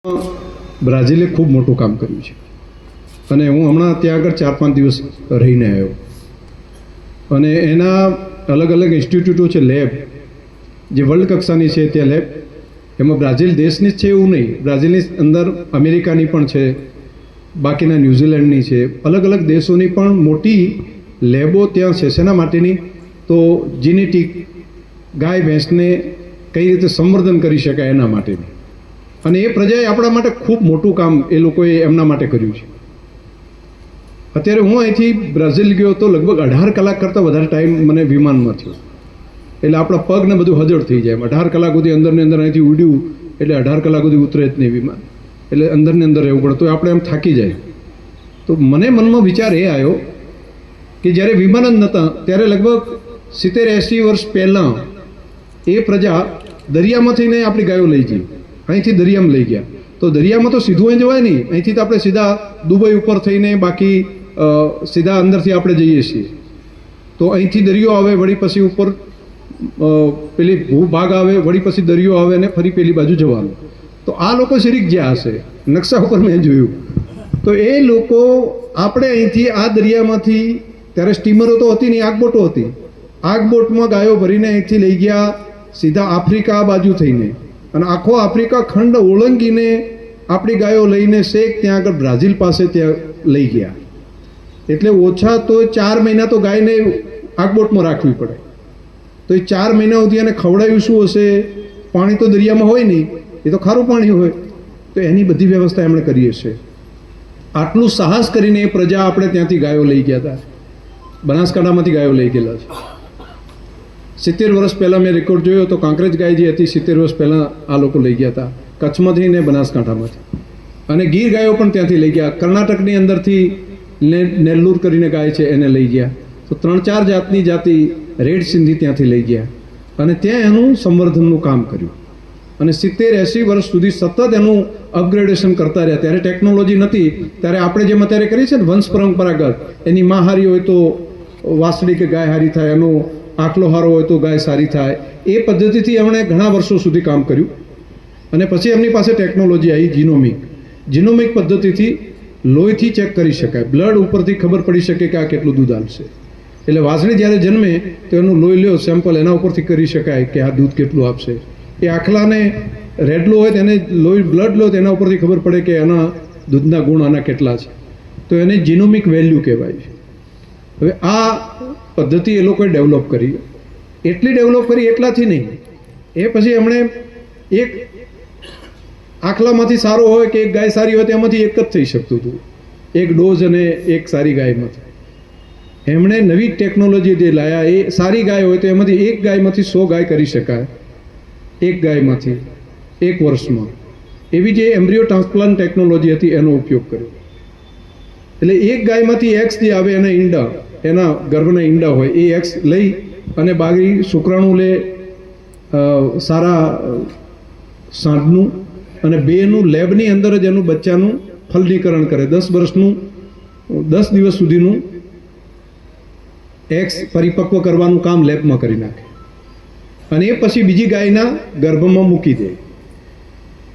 બ્રાઝિલે ખૂબ મોટું કામ કર્યું છે અને હું હમણાં ત્યાં આગળ 4-5 દિવસ રહીને આવ્યો અને એના અલગ અલગ ઇન્સ્ટિટ્યૂટો છે, લેબ જે વર્લ્ડ કક્ષાની છે ત્યાં લેબ, એમાં બ્રાઝિલ દેશની જ છે એવું નહીં, બ્રાઝિલની અંદર અમેરિકાની પણ છે, બાકીના ન્યૂઝીલેન્ડની છે, અલગ અલગ દેશોની પણ મોટી લેબો ત્યાં છે. શેના માટેની? તો જીનેટિક ગાય ભેંસને કઈ રીતે સંવર્ધન કરી શકાય એના માટેની. અને એ પ્રજાએ આપણા માટે ખૂબ મોટું કામ એ લોકોએ એમના માટે કર્યું છે. અત્યારે હું અહીંથી બ્રાઝિલ ગયો તો લગભગ 18 કલાક કરતાં વધારે ટાઈમ મને વિમાનમાં થયો, એટલે આપણા પગને બધું હજળ થઈ જાય. 18 કલાક સુધી અંદરની અંદર અહીંથી ઉડ્યું એટલે 18 કલાક સુધી ઉતરે જ નહીં વિમાન, એટલે અંદરની અંદર રહેવું પડે, તો આપણે એમ થાકી જાય. તો મને મનમાં વિચાર એ આવ્યો કે જ્યારે વિમાન જ નહોતા ત્યારે લગભગ 70-80 વર્ષ પહેલાં એ પ્રજા દરિયામાં થઈને આપણી ગાયો લઈ જઈ, અહીંથી દરિયામાં લઈ ગયા. તો દરિયામાં તો સીધું અહીં જવાય નહીં, અહીંથી તો આપણે સીધા દુબઈ ઉપર થઈને બાકી સીધા અંદરથી આપણે જઈએ છીએ. તો અહીંથી દરિયો આવે, વળી પછી ઉપર પેલી ભૂભાગ આવે, વળી પછી દરિયો આવે ને ફરી પેલી બાજુ જવાનું. તો આ લોકો શરીક જ્યાં હશે, નકશા ઉપર મેં જોયું, તો એ લોકો આપણે અહીંથી આ દરિયામાંથી, ત્યારે સ્ટીમરો તો હતી નહીં, આગબોટો હતી, આગબોટમાં ગાયો ભરીને અહીંથી લઈ ગયા સીધા આફ્રિકા બાજુ થઈને, અને આખો આફ્રિકા ખંડ ઓળંગીને આપણી ગાયો લઈને શેક ત્યાં આગળ બ્રાઝિલ પાસે ત્યાં લઈ ગયા. એટલે ઓછા તો 4 મહિના તો ગાયને આગબોટમાં રાખવી પડે. તો એ 4 મહિના સુધી એને ખવડાવ્યું શું હશે? પાણી તો દરિયામાં હોય નહીં, એ તો ખારું પાણી હોય. તો એની બધી વ્યવસ્થા એમણે કરી હશે. આટલું સાહસ કરીને એ પ્રજા આપણે ત્યાંથી ગાયો લઈ ગયા હતા, બનાસકાંઠામાંથી ગાયો લઈ ગયેલા છે. 70 વર્ષ પહેલાં મેં રેકોર્ડ જોયો તો કાંકરેજ ગાય જે હતી 70 વર્ષ પહેલાં આ લોકો લઈ ગયા હતા, કચ્છમાંથી ને બનાસકાંઠામાંથી. અને ગીર ગાયો પણ ત્યાંથી લઈ ગયા. કર્ણાટકની અંદરથી નેલ્લુર કરીને ગાય છે એને લઈ ગયા. તો 3-4 જાતની જાતિ રેડ સિંધી ત્યાંથી લઈ ગયા અને ત્યાં એનું સંવર્ધનનું કામ કર્યું. અને 70-80 વર્ષ સુધી સતત એનું અપગ્રેડેશન કરતા રહ્યા. ત્યારે ટેકનોલોજી નથી, ત્યારે આપણે જેમ અત્યારે કરીએ છીએ ને વંશ પરંપરાગત, એની માં હારી હોય તો વાસળી કે ગાય હારી થાય, એનો આખલો હારો હોય તો ગાય સારી થાય, એ પદ્ધતિથી એમણે ઘણા વર્ષો સુધી કામ કર્યું. અને પછી એમની પાસે ટેકનોલોજી આવી જીનોમિક પદ્ધતિથી લોહીથી ચેક કરી શકાય, બ્લડ ઉપરથી ખબર પડી શકે કે આ કેટલું દૂધ આપશે. એટલે વાસળી જ્યારે જન્મે તો એનું લોહી લ્યો સેમ્પલ, એના ઉપરથી કરી શકાય કે આ દૂધ કેટલું આપશે. એ આખલાને રેડલો હોય તેને લોહી બ્લડ લો, તેના ઉપરથી ખબર પડે કે આના દૂધના ગુણ આના કેટલા છે. તો એને જીનોમિક વેલ્યુ કહેવાય છે. હવે આ પદ્ધતિ એ લોકોએ ડેવલપ કરી. એટલી ડેવલપ કરી એટલાથી નહીં, એ પછી એમણે એક આખલામાંથી સારો હોય કે એક ગાય સારી હોય તો એમાંથી એક જ થઈ શકતું હતું, એક ડોઝ અને એક સારી ગાયમાંથી. એમણે નવી ટેકનોલોજી જે લાયા, એ સારી ગાય હોય તો એમાંથી એક ગાયમાંથી 100 ગાય કરી શકાય, એક ગાયમાંથી 1 વર્ષમાં. એવી જે એમ્બ્રિયો ટ્રાન્સપ્લાન્ટ ટેકનોલોજી હતી એનો ઉપયોગ કર્યો. એટલે એક ગાયમાંથી એક્સ જે આવે એના ઈંડા, એના ગર્ભના ઈંડા હોય, એ એક્સ લઈ અને બાકી શુક્રાણુ લે સારા સાંઢનું, અને બેનું લેબની અંદર જ એનું બચ્ચાનું ફલનીકરણ કરે. 10 દિવસ સુધીનું એક્સ પરિપક્વ કરવાનું કામ લેબમાં કરી નાખે અને એ પછી બીજી ગાયના ગર્ભમાં મૂકી દે.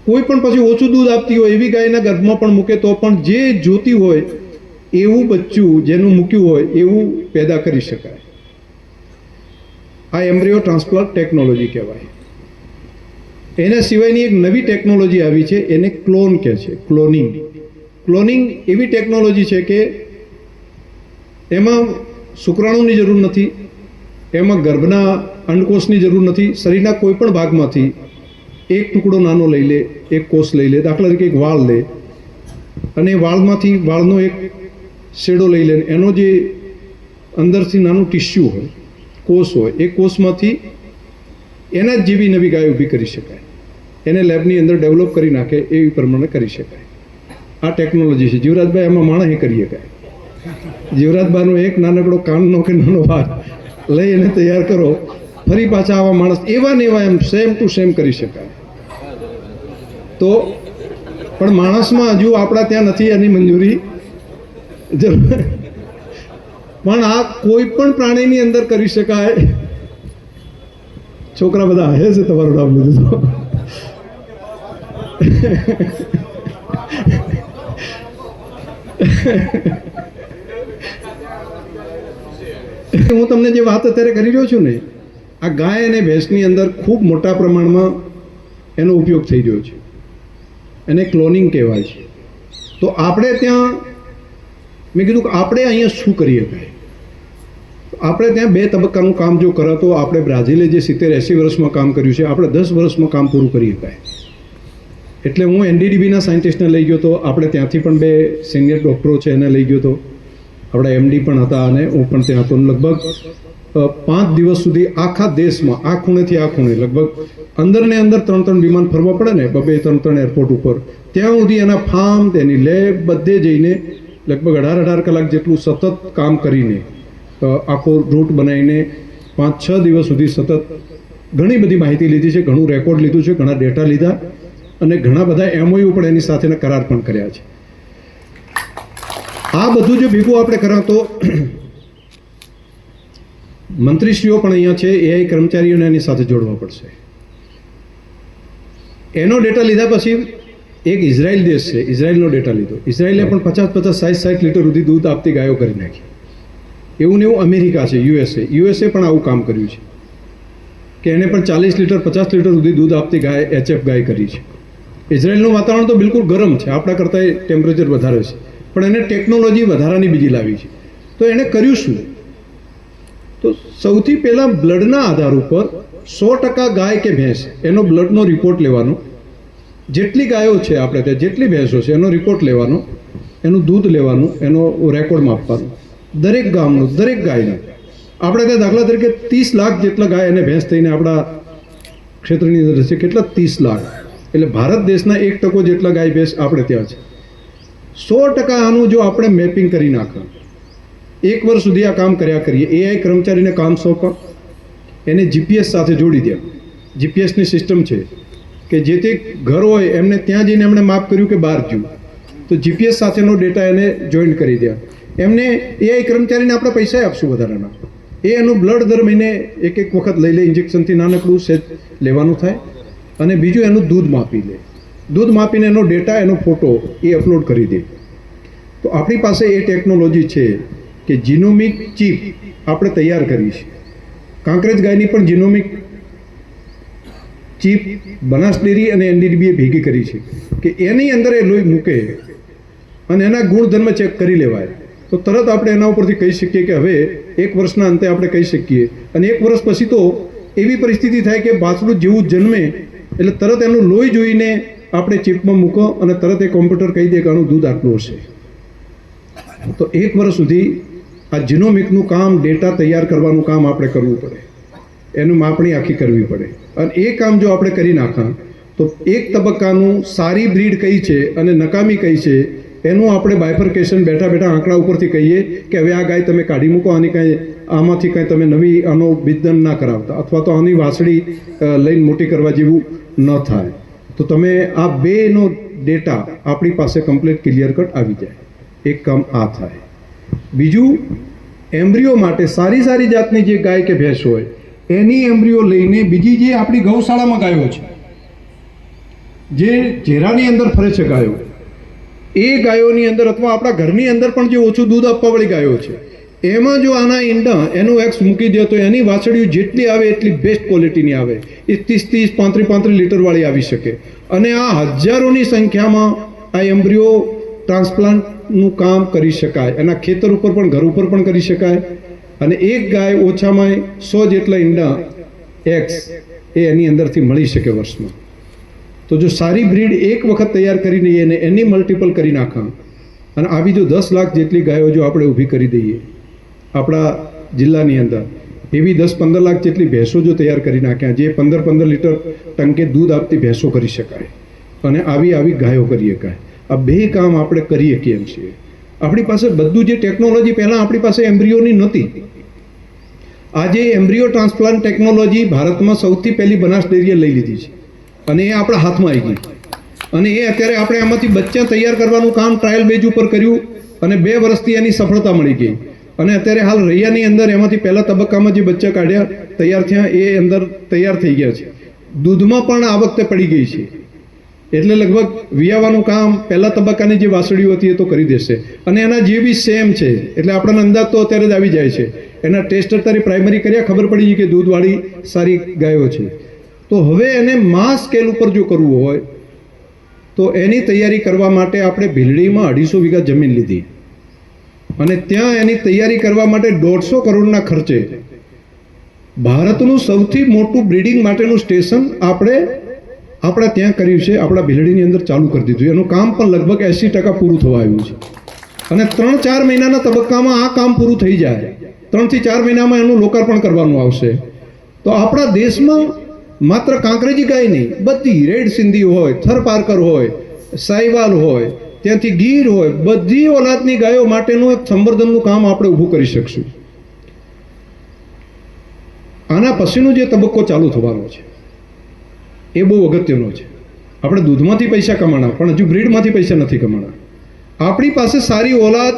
કોઈ પણ પછી ઓછું દૂધ આપતી હોય એવી ગાયના ગર્ભમાં પણ મૂકે તો પણ જે જોતી હોય એવું બચ્ચું જેનું મૂક્યું હોય એવું પેદા કરી શકાય. આ એમ્બ્રિયો ટ્રાન્સપ્લાન્ટ ટેકનોલોજી કહેવાય. એના સિવાયની એક નવી ટેકનોલોજી આવી છે, એને ક્લોન કહે છે, ક્લોનિંગ એવી ટેકનોલોજી છે કે એમાં શુક્રાણુની જરૂર નથી, એમાં ગર્ભના અંડકોષની જરૂર નથી, શરીરના કોઈ પણ ભાગમાંથી એક ટુકડો નાનો લઈ લે, એક કોષ લઈ લે, દાખલા તરીકે એક વાળ લે અને વાળમાંથી વાળનો એક શેડો લઈ લે, એનો જે અંદરથી નાનું ટિશ્યુ હોય, કોષ હોય, એ કોષમાંથી એના જ જેવી નવી ગાય ઊભી કરી શકાય. એને લેબની અંદર ડેવલપ કરી નાખે એવી પ્રમાણે કરી શકાય. આ ટેકનોલોજી છે. જીવરાજભાઈ આમાં માણસે કરી શકાય. જીવરાજભાઈનો એક નાનકડો કાનનો કે નાનો ભાગ લઈ એને તૈયાર કરો, ફરી પાછા આવા માણસ એવા ને એવા એમ સેમ ટુ સેમ કરી શકાય. તો પણ માણસમાં હજુ આપણા ત્યાં નથી એની મંજૂરી, પણ આ કોઈ પણ પ્રાણીની અંદર કરી શકાય. છોકરા બધા હે છે તમારું નામ લીધું તો હું તમને જે વાત અત્યારે કરી રહ્યો છું ને, આ ગાય અને ભેંસની અંદર ખૂબ મોટા પ્રમાણમાં એનો ઉપયોગ થઈ રહ્યો છે. એને ક્લોનિંગ કહેવાય છે. તો આપણે ત્યાં મેં કીધું કે આપણે અહીંયા શું કરીએ ભાઈ. આપણે ત્યાં 2 તબક્કાનું કામ જો કરો તો આપણે બ્રાઝિલે જે 70-80 વર્ષમાં કામ કર્યું છે, આપણે 10 વર્ષમાં કામ પૂરું કરી શકાય. એટલે હું NDDBના સાયન્ટિસ્ટને લઈ ગયો હતો. આપણે ત્યાંથી પણ 2 સિનિયર ડૉક્ટરો છે એને લઈ ગયો હતો. આપણા MD પણ હતા અને હું પણ ત્યાં હતો. લગભગ 5 દિવસ સુધી આખા દેશમાં આ ખૂણેથી આ ખૂણે લગભગ અંદર ને અંદર 3 વિમાન ફરવા પડે ને, 2-3 એરપોર્ટ ઉપર, ત્યાં સુધી એના ફાર્મ, તેની લેબ બધે જઈને લગભગ 18 કલાક જેટલું સતત કામ કરીને આખો રૂટ બનાવીને 5-6 દિવસ સુધી સતત ઘણી બધી માહિતી લીધી છે, ઘણું રેકોર્ડ લીધું છે, ઘણા ડેટા લીધા અને ઘણા બધા MOU પણ એની સાથેના કરાર પણ કર્યા છે. આ બધું જો ભેગું આપણે કરા તો મંત્રીશ્રીઓ પણ અહીંયા છે, AI કર્મચારીઓને એની સાથે જોડવા પડશે. એનો ડેટા લીધા પછી એક ઇઝરાયલ દેશ છે, ઇઝરાયલનો ડેટા લીધો. ઇઝરાયલે પણ 50-60 લીટર સુધી દૂધ આપતી ગાયો કરી નાખી. એવું ને એવું અમેરિકા છે, USA પણ આવું કામ કર્યું છે કે એને પણ 40 લીટર 50 લીટર સુધી દૂધ આપતી ગાય HF ગાય કરી છે. ઇઝરાયલનું વાતાવરણ તો બિલકુલ ગરમ છે, આપણા કરતાં ટેમ્પરેચર વધારે છે, પણ એને ટેકનોલોજી વધારાની બીજી લાવી છે. તો એણે કર્યું શું? તો સૌથી પહેલાં બ્લડના આધાર ઉપર 100% ગાય કે ભેંસ એનો બ્લડનો રિપોર્ટ લેવાનો, જેટલી ગાયો છે આપણે ત્યાં, જેટલી ભેંસો છે એનો રિપોર્ટ લેવાનો, એનું દૂધ લેવાનું, એનો રેકોર્ડ માપવાનો, દરેક ગામનું, દરેક ગાયનું. આપણે ત્યાં દાખલા તરીકે 30 લાખ જેટલા ગાય અને ભેંસ થઈને આપણા ક્ષેત્રની અંદર છે. કેટલા? 30 લાખ. એટલે ભારત દેશના 1% જેટલા ગાય ભેંસ આપણે ત્યાં છે. 100% આનું જો આપણે મેપિંગ કરી નાખો, 1 વર્ષ સુધી આ કામ કર્યા કરીએ, AI કર્મચારીને કામ સોંપો, એને GPS સાથે જોડી દે. GPSની સિસ્ટમ છે કે જે તે ઘર હોય એમને ત્યાં જઈને એમણે માપ કર્યું કે બહાર જ્યું, તો GPS સાથેનો ડેટા એને જોઈન્ટ કરી દે. એમને AI કર્મચારીને આપણે પૈસા આપશું વધારાના. એ એનું બ્લડ દર મહિને એક વખત લઈ લે, ઇન્જેક્શનથી નાનકડું સેજ લેવાનું થાય, અને બીજું એનું દૂધ માપી લે. દૂધ માપીને એનો ડેટા, એનો ફોટો એ અપલોડ કરી દે. તો આપણી પાસે એ ટેકનોલોજી છે કે જીનોમિક ચીપ આપણે તૈયાર કરી છે. કાંકરેજ ગાયની પણ જીનોમિક ચીપ બનાસ ડેરી અને NDDBએ ભેગી કરી છે કે એની અંદર એ લોહી મૂકે અને એના ગુણધર્મ ચેક કરી લેવાય. તો તરત આપણે એના ઉપરથી કહી શકીએ કે હવે 1 વર્ષના અંતે આપણે કહી શકીએ. અને 1 વર્ષ પછી તો એવી પરિસ્થિતિ થાય કે બાછડું જેવું જન્મે એટલે તરત એનું લોહી જોઈને આપણે ચીપમાં મૂકો અને તરત એ કોમ્પ્યુટર કહી દે કે આનું દૂધ આટલું હશે. તો 1 વર્ષ સુધી આ જીનોમિકનું કામ, ડેટા તૈયાર કરવાનું કામ આપણે કરવું પડે, એનું માપણી આખી કરવી પડે. અને એ કામ જો આપણે કરી નાખા તો 1 તબક્કાનું સારી બ્રીડ કઈ છે અને નકામી કઈ છે એનું આપણે બાયફર્કેશન બેઠા બેઠા આંકડા ઉપરથી કહીએ કે હવે આ ગાય તમે કાઢી મૂકો, આની કાંઈ આમાંથી કાંઈ તમે નવી આનો વિદન ના કરાવતા, અથવા તો આની વાસળી લઈને મોટી કરવા જેવું ન થાય. તો તમે આ બેનો ડેટા આપણી પાસે કમ્પ્લીટ ક્લિયર કટ આવી જાય. એક કામ આ થાય. બીજું, એમ્બ્રિયો માટે સારી જાતની જે ગાય કે ભેંસ હોય એની એમ્બ્રિયો લઈને બીજી જે આપણી ગૌશાળામાં ગાયો છે, જે ઝેરાની અંદર ફરે છે ગાયો, એ ગાયોની અંદર અથવા આપણા ઘરની અંદર પણ જે ઓછું દૂધ આપવાવાળી ગાયો છે, એમાં જો આના ઈંડા એનું એક્સ મૂકી દે તો એની વાછડીઓ જેટલી આવે એટલી બેસ્ટ ક્વોલિટીની આવે. એ 30-35 લીટરવાળી આવી શકે. અને આ હજારોની સંખ્યામાં આ એમ્બ્રિયો ટ્રાન્સપ્લાન્ટનું કામ કરી શકાય. એના ખેતર ઉપર પણ, ઘર ઉપર પણ કરી શકાય. અને એક ગાય ઓછામાં 100 જેટલા ઈંડા એક્સ એની અંદરથી મળી શકે વર્ષમાં. તો જો સારી બ્રીડ એક વખત તૈયાર કરી દઈએ અને એની મલ્ટિપલ કરી નાખા, અને આવી જો 10 લાખ જેટલી ગાયો જો આપણે ઊભી કરી દઈએ આપણા જિલ્લાની અંદર, એવી 10-15 લાખ જેટલી ભેંસો જો તૈયાર કરી નાખ્યા, જે 15 લીટર ટંકે દૂધ આપતી ભેંસો કરી શકાય અને આવી ગાયો કરી શકાય. આ 2 કામ આપણે કરીએ કેમ છીએ? આપણી પાસે બધું જે ટેકનોલોજી, પહેલાં આપણી પાસે એમ્બ્રિયોની નહોતી. આજે એમ્બ્રિયો ટ્રાન્સપ્લાન્ટ ટેકનોલોજી ભારતમાં સૌથી પહેલી બનાસ ડેરીએ લઈ લીધી છે અને એ આપણા હાથમાં આવી ગઈ. અને એ અત્યારે આપણે એમાંથી બચ્ચા તૈયાર કરવાનું કામ ટ્રાયલ બેઝ ઉપર કર્યું અને 2 વર્ષથી એની સફળતા મળી ગઈ. અને અત્યારે હાલ રૈયાની અંદર એમાંથી પહેલા તબક્કામાં જે બચ્ચા કાઢ્યા, તૈયાર થયા, એ અંદર તૈયાર થઈ ગયા છે. દૂધમાં પણ આ વખતે પડી ગઈ છે. એટલે લગભગ વિયાવાનું કામ પહેલા તબક્કાની જે વાસળીઓ હતી એ તો કરી દેશે, અને એના જે બી સેમ છે એટલે આપણને અંદાજ તો અત્યારે જ આવી જાય છે. એના ટેસ્ટ અત્યારે પ્રાઇમરી કર્યા, ખબર પડી ગઈ કે દૂધવાળી સારી ગાયો છે. તો હવે એને માસ સ્કેલ ઉપર જો કરવું હોય તો એની તૈયારી કરવા માટે આપણે ભીલડીમાં 250 વીઘા જમીન લીધી, અને ત્યાં એની તૈયારી કરવા માટે 150 કરોડના ખર્ચે ભારતનું સૌથી મોટું બ્રીડિંગ માટેનું સ્ટેશન આપણે આપણા ત્યાં કર્યું છે, આપણા ભીલડીની અંદર ચાલુ કરી દીધું. એનું કામ પણ લગભગ 80% પૂરું થવા આવ્યું છે, અને 3-4 મહિનાના તબક્કામાં આ કામ પૂરું થઈ જાય. 3 થી 4 મહિનામાં એનું લોકાર્પણ કરવાનું આવશે. તો આપણા દેશમાં માત્ર કાંકરેજી ગાય નહીં, બધી રેડ સિંધી હોય, થરપારકર હોય, સાઈવાલ હોય, ત્યાંથી ગીર હોય, બધી ઓલાદની ગાયો માટેનું એક સંવર્ધનનું કામ આપણે ઊભું કરી શકશું. આના પછીનો જે તબક્કો ચાલુ થવાનો છે એ બહુ અગત્યનો છે. આપણે દૂધમાંથી પૈસા કમાણા, પણ હજુ બ્રીડમાંથી પૈસા નથી કમાણા. આપણી પાસે સારી ઓલાદ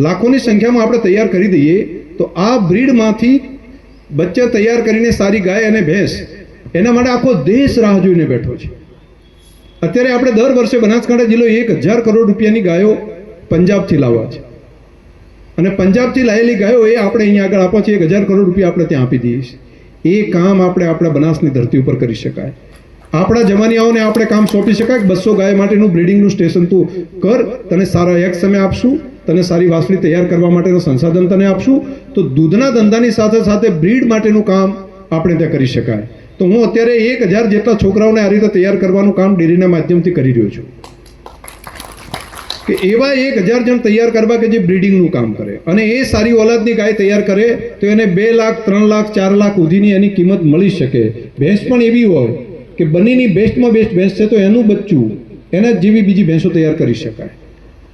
લાખોની સંખ્યામાં આપણે તૈયાર કરી દઈએ તો આ બ્રીડમાંથી બચ્ચા તૈયાર કરીને સારી ગાય અને ભેંસ, એના માટે આખો દેશ રાહ જોઈને બેઠો છે. અત્યારે આપણે દર વર્ષે બનાસકાંઠા જિલ્લો 1000 કરોડ રૂપિયાની ગાયો પંજાબથી લાવવા છે, અને પંજાબથી લાવેલી ગાયો એ આપણે અહીંયા આગળ આપવા છે. 1000 કરોડ રૂપિયા આપણે ત્યાં આપી દઈએ છીએ. એ કામ આપણે આપણા બનાસની ધરતી ઉપર કરી શકાય. આપણા જવાનિયાઓને આપણે કામ સોંપી શકાય કે 200 ગાય માટેનું બ્રીડિંગનું સ્ટેશન તું કર, તને સારા એક સમય આપશું, તને સારી વાસળી તૈયાર કરવા માટેનું સંસાધન તને આપશું. તો દૂધના ધંધાની સાથે સાથે બ્રીડ માટેનું કામ આપણે ત્યાં કરી શકાય. તો હું અત્યારે 1000 જેટલા છોકરાઓને આ રીતે તૈયાર કરવાનું કામ ડેરીના માધ્યમથી કરી રહ્યો છું, કે એવા 1000 જણ તૈયાર કરવા કે જે બ્રીડિંગનું કામ કરે, અને એ સારી ઓલાદની ગાય તૈયાર કરે તો એને 2 લાખ, 3 લાખ, 4 લાખ સુધીની એની કિંમત મળી શકે. ભેંસ પણ એવી હોય કે બંનેની બેસ્ટમાં બેસ્ટ ભેંસ છે તો એનું બચ્ચું એના જેવી બીજી ભેંસો તૈયાર કરી શકાય,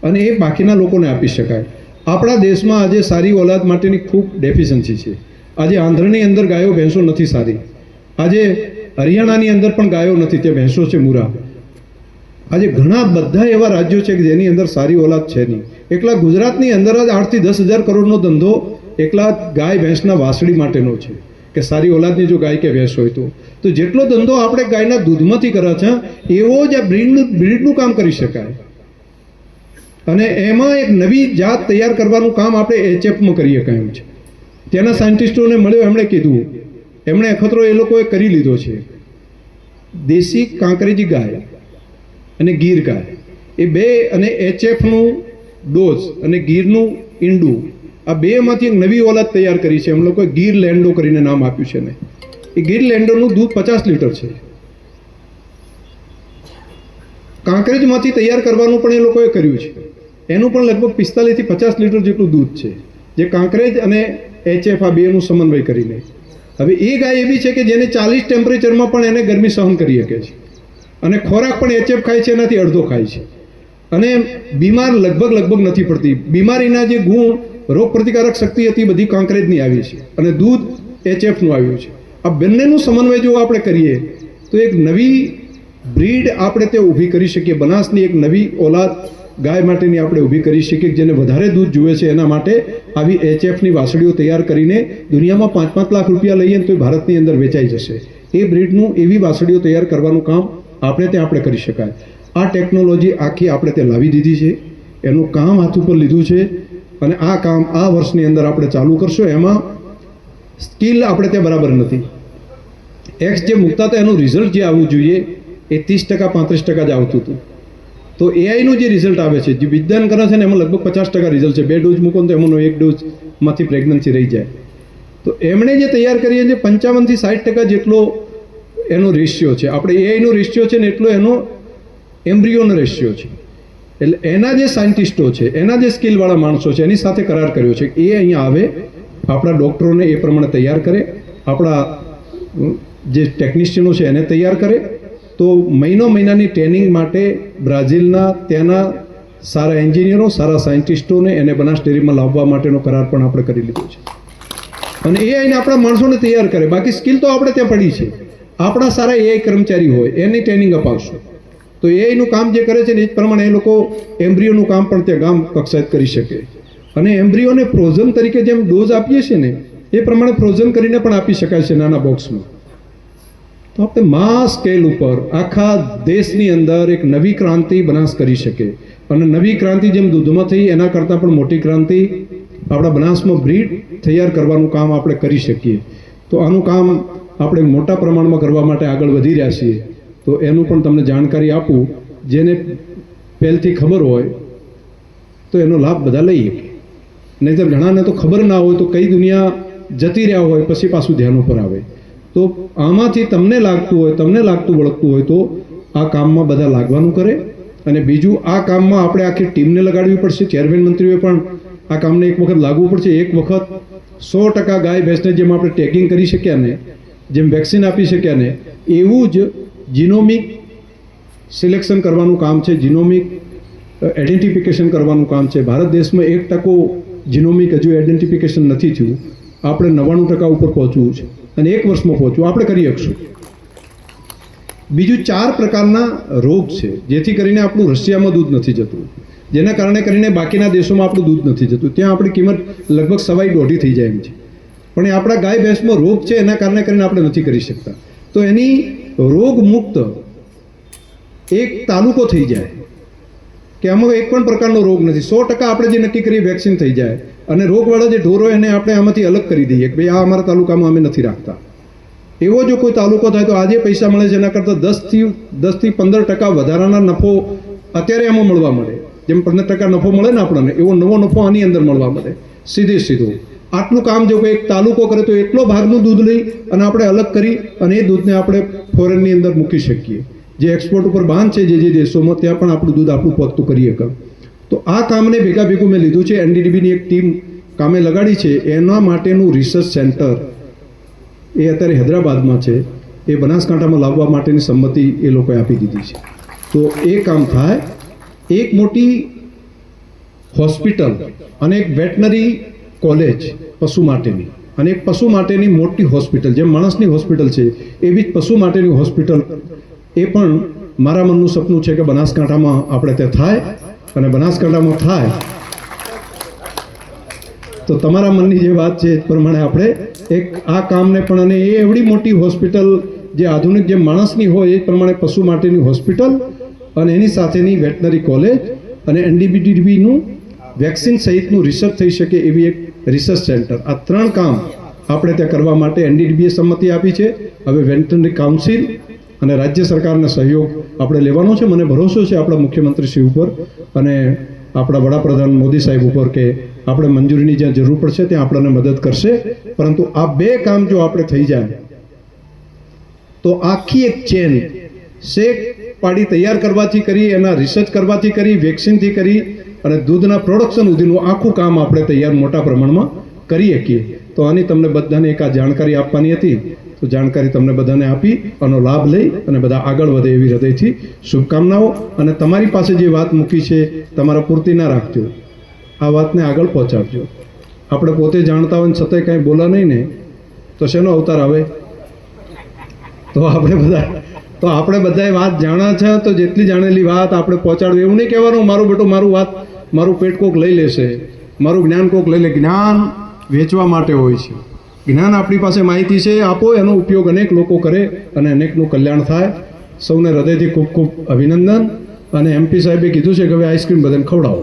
અને એ બાકીના લોકોને આપી શકાય. આપણા દેશમાં આજે સારી ઓલાદ માટેની ખૂબ ડેફિશન્સી છે. આજે આંધ્રની અંદર ગાયો ભેંસો નથી સારી, આજે હરિયાણાની અંદર પણ ગાયો નથી, ત્યાં ભેંસો છે મુરા. આજે ઘણા બધા એવા રાજ્યો છે કે જેની અંદર સારી ઓલાદ છે નહીં. એકલા ગુજરાતની અંદર જ 8 થી 10,000 કરોડનો ધંધો એકલા ગાય ભેંસના વાસળી માટેનો છે, કે સારી ઓલાદની જો ગાય કે ભેંસ હોય તો જેટલો ધંધો આપણે ગાયના દૂધમાંથી કરે છે એવો જ આ બ્રીડનું કામ કરી શકાય. અને એમાં એક નવી જાત તૈયાર કરવાનું કામ આપણે HFમાં કરીએ કાયમ છે. ત્યાંના સાયન્ટિસ્ટોને મળ્યો, એમણે કીધું, એમણે અખતરો એ લોકોએ કરી લીધો છે. દેશી કાંકરેજી ગાય અને ગીર ગાય એ બે, અને HFનું ડોઝ અને ગીરનું ઈંડું, આ બેમાંથી એક નવી ઓલાદ તૈયાર કરી છે. એમ લોકોએ ગીર લેન્ડો કરીને નામ આપ્યું છે ને. એ ગીર લેન્ડોનું દૂધ 50 લીટર છે. કાંકરેજમાંથી તૈયાર કરવાનું પણ એ લોકોએ કર્યું છે. એનું પણ લગભગ 45 થી 50 લીટર જેટલું દૂધ છે, જે કાંકરેજ અને HF આ બેનું સમન્વય કરીને. હવે એ ગાય એવી છે કે જેને 40 ટેમ્પરેચરમાં પણ એને ગરમી સહન કરી શકે છે, અને ખોરાક પણ HF ખાય છે, એનાથી અડધો ખાય છે, અને બીમાર લગભગ નથી પડતી. બીમારીના જે ગુણ, રોગ પ્રતિકારક શક્તિ હતી, બધી કાંકરેજની આવી છે, અને દૂધ HFનું આવ્યું છે. આ બંનેનું સમન્વય જો આપણે કરીએ તો એક નવી બ્રીડ આપણે તે ઊભી કરી શકીએ. બનાસની એક નવી ઓલાદ ગાય માટેની આપણે ઊભી કરી શકીએ, જેને વધારે દૂધ જુએ છે. એના માટે આવી HFની વાસળીઓ તૈયાર કરીને દુનિયામાં 5-5 લાખ રૂપિયા લઈએ તો ભારતની અંદર વેચાઈ જશે. એ બ્રીડનું એવી વાસળીઓ તૈયાર કરવાનું કામ આપણે કરી શકાય. આ ટેકનોલોજી આખી આપણે તે લાવી દીધી છે, એનું કામ હાથ ઉપર લીધું છે, અને આ કામ આ વર્ષની અંદર આપણે ચાલુ કરશો. એમાં સ્કિલ આપણે ત્યાં બરાબર નથી. એક્સ જે મૂકતા હતા એનું રિઝલ્ટ જે આવવું જોઈએ એ 30%, 35% જ આવતું હતું. તો એઆઈનું જે રિઝલ્ટ આવે છે, જે વિજ્ઞાન કરે છે ને, એમાં લગભગ 50% રિઝલ્ટ છે. 2 ડોઝ મૂકો તો એમાંનો 1 ડોઝમાંથી પ્રેગ્નન્સી રહી જાય. તો એમણે જે તૈયાર કરીએ છે 55 થી 60% જેટલો એનો રેશિયો છે. આપણે એઆઈનો રેશિયો છે ને એટલો એનો એમ્બ્રિયોનો રેશિયો છે. એટલે એના જે સાયન્ટિસ્ટો છે, એના જે સ્કિલવાળા માણસો છે, એની સાથે કરાર કર્યો છે કે એ અહીંયા આવે, આપણા ડૉક્ટરોને એ પ્રમાણે તૈયાર કરે, આપણા જે ટેકનિશિયનો છે એને તૈયાર કરે. તો મહિનાની ટ્રેનિંગ માટે બ્રાઝિલના ત્યાંના સારા એન્જિનિયરો, સારા સાયન્ટિસ્ટોને એને બનાસ ડેરીમાં લાવવા માટેનો કરાર પણ આપણે કરી લીધો છે. અને એ આઈને આપણા માણસોને તૈયાર કરે. બાકી સ્કિલ તો આપણે ત્યાં પડી છે. આપણા સારા એઆઈ કર્મચારી હોય એની ટ્રેનિંગ અપાવશું તો એઆઈનું કામ જે કરે છે ને એ જ પ્રમાણે એ લોકો એમ્બ્રિયોનું કામ પણ ત્યાં ગામ કક્ષાએ કરી શકે. અને એમ્બ્રિયોને ફ્રોઝન તરીકે જેમ ડોઝ આપીએ છીએ ને એ પ્રમાણે ફ્રોઝન કરીને પણ આપી શકાય છે નાના બોક્સમાં. તો આપણે માસ સ્કેલ ઉપર આખા દેશની અંદર એક નવી ક્રાંતિ બનાસ કરી શકે. અને નવી ક્રાંતિ જેમ દૂધમાં થઈ એના કરતાં પણ મોટી ક્રાંતિ આપણા બનાસમાં બ્રીડ તૈયાર કરવાનું કામ આપણે કરી શકીએ. તો આનું કામ આપણે મોટા પ્રમાણમાં કરવા માટે આગળ વધી રહ્યા છીએ. તો એનું પણ તમને જાણકારી આપું, જેને પહેલથી ખબર હોય તો એનો લાભ બધા લઈ શકે. નહીંતર ઘણાને તો ખબર ના હોય તો કઈ દુનિયા જતી રહ્યા હોય પછી પાછું ધ્યાન ઉપર આવે. તો આમાંથી તમને લાગતું વળગતું હોય તો આ કામમાં બધા લાગવાનું કરે. અને બીજું, આ કામમાં આપણે આખી ટીમને લગાડવી પડશે. ચેરમેન મંત્રીઓએ પણ આ કામને એક વખત લાગવું પડશે. એક વખત 100% ગાય ભેંસને જેમ આપણે ટેગિંગ કરી શક્યા ને, જેમ વેક્સિન આપી શક્યા ને, એવું જ જીનોમિક સિલેક્શન કરવાનું કામ છે, જીનોમિક આઈડેન્ટિફિકેશન કરવાનું કામ છે. ભારત દેશમાં 1% જીનોમિક હજુ આઈડેન્ટિફિકેશન નથી થયું. આપણે 99% ઉપર પહોંચવું છે અને 1 વર્ષમાં પહોંચવું આપણે કરી શકશું. બીજું, 4 પ્રકારના રોગ છે જેથી કરીને આપણું રશિયામાં દૂધ નથી જતું, જેના કારણે કરીને બાકીના દેશોમાં આપણું દૂધ નથી જતું. ત્યાં આપણી કિંમત લગભગ 1.5 થઈ જાય એમ છે. પણ એ આપણા ગાય ભેંસમાં રોગ છે, એના કારણે કરીને આપણે નથી કરી શકતા. તો એની રોગ મુક્ત એક તાલુકો થઈ જાય કે આમાં એક પણ પ્રકારનો રોગ નથી. 100% આપણે જે નક્કી કરીએ વેક્સિન થઈ જાય અને રોગવાળા જે ઢોરો એને આપણે આમાંથી અલગ કરી દઈએ કે ભાઈ આ અમારા તાલુકામાં અમે નથી રાખતા. એવો જો કોઈ તાલુકો થાય તો આજે પૈસા મળે છે એના કરતાં 10થી 15% વધારાના નફો અત્યારે એમાં મળવા મળે. જેમ 15% નફો મળે ને આપણને, એવો નવો નફો આની અંદર મળવા મળે સીધો. આટલું કામ જો કોઈ એક તાલુકો કરે તો એટલો ભાગનું દૂધ લઈ અને આપણે અલગ કરી અને એ દૂધને આપણે ફોરેનની અંદર મૂકી શકીએ. જે એક્સપોર્ટ ઉપર બાંધ છે જે દેશોમાં, ત્યાં પણ આપણું દૂધ આપણું પહોંચતું કરીએ. તો આ કામને ભેગું મેં લીધું છે. એનડીડીબીની એક ટીમ કામે લગાડી છે. એના માટેનું રિસર્ચ સેન્ટર એ અત્યારે હૈદરાબાદમાં છે. એ બનાસકાંઠામાં લાવવા માટેની સંમતિ એ લોકોએ આપી દીધી છે. તો એ કામ થાય. એક મોટી હોસ્પિટલ અને એક વેટનરી કોલેજ પશુ માટેની, અને એક પશુ માટેની મોટી હોસ્પિટલ, જેમ માણસની હોસ્પિટલ છે એવી જ પશુ માટેની હોસ્પિટલ, એ પણ મારા મનનું સપનું છે કે બનાસકાંઠામાં આપણે તે થાય. અને બનાસકાંઠામાં થાય તો તમારા મનની જે વાત છે એ પ્રમાણે આપણે એક આ કામને પણ, અને એ એવડી મોટી હોસ્પિટલ જે આધુનિક જેમ માણસની હોય એ પ્રમાણે પશુ માટેની હોસ્પિટલ અને એની સાથેની વેટનરી કોલેજ અને એનડીડીબીનું વેક્સિન સહિતનું રિસર્ચ થઈ શકે એવી એક રિસર્ચ સેન્ટર, આ 3 કામ આપણે ત્યાં કરવા માટે એનડીડીબીએ સંમતિ આપી છે. હવે વેટનરી કાઉન્સિલ અને રાજ્ય સરકારનો સહયોગ આપણે લેવાનો છે. મને ભરોસો છે આપણા મુખ્યમંત્રીશ્રી ઉપર અને આપણા વડાપ્રધાન મોદી સાહેબ ઉપર કે આપણે મંજૂરીની જ્યાં જરૂર પડશે ત્યાં આપણને મદદ કરશે. પરંતુ આ 2 કામ જો આપણે થઈ જાય તો આખી એક ચેન શેક પાડી તૈયાર કરવાથી કરી, એના રિસર્ચ કરવાથી કરી, વેક્સિનથી કરી અને દૂધના પ્રોડક્શન સુધીનું આખું કામ આપણે તૈયાર મોટા પ્રમાણમાં કરી શકીએ. તો આની તમને બધાને એક આ જાણકારી આપવાની હતી. તો જાણકારી તમને બધાને આપી, આનો લાભ લઈ અને બધા આગળ વધે એવી હૃદયથી શુભકામનાઓ. અને તમારી પાસે જે વાત મૂકી છે તમારા પૂરતી ના રાખજો, આ વાતને આગળ પહોંચાડજો. આપણે પોતે જાણતા હોય ને છતાંય કાંઈ બોલા નહીં ને તો શેનો અવતાર આવે? તો આપણે બધાએ વાત જાણા છે તો જેટલી જાણેલી વાત આપણે પહોંચાડવી. એવું નહીં કહેવાનું મારું બેટું મારું પેટ કોક લઈ લેશે, મારું જ્ઞાન કોક લઈ લે. જ્ઞાન વેચવા માટે હોય છે. જ્ઞાન આપણી પાસે માહિતી છે, આપો, એનો ઉપયોગ અનેક લોકો કરે અને અનેકનું કલ્યાણ થાય. સૌને હૃદયથી ખૂબ ખૂબ અભિનંદન. અને MP સાહેબે કીધું છે કે હવે આઈસ્ક્રીમ બધાને ખવડાવો.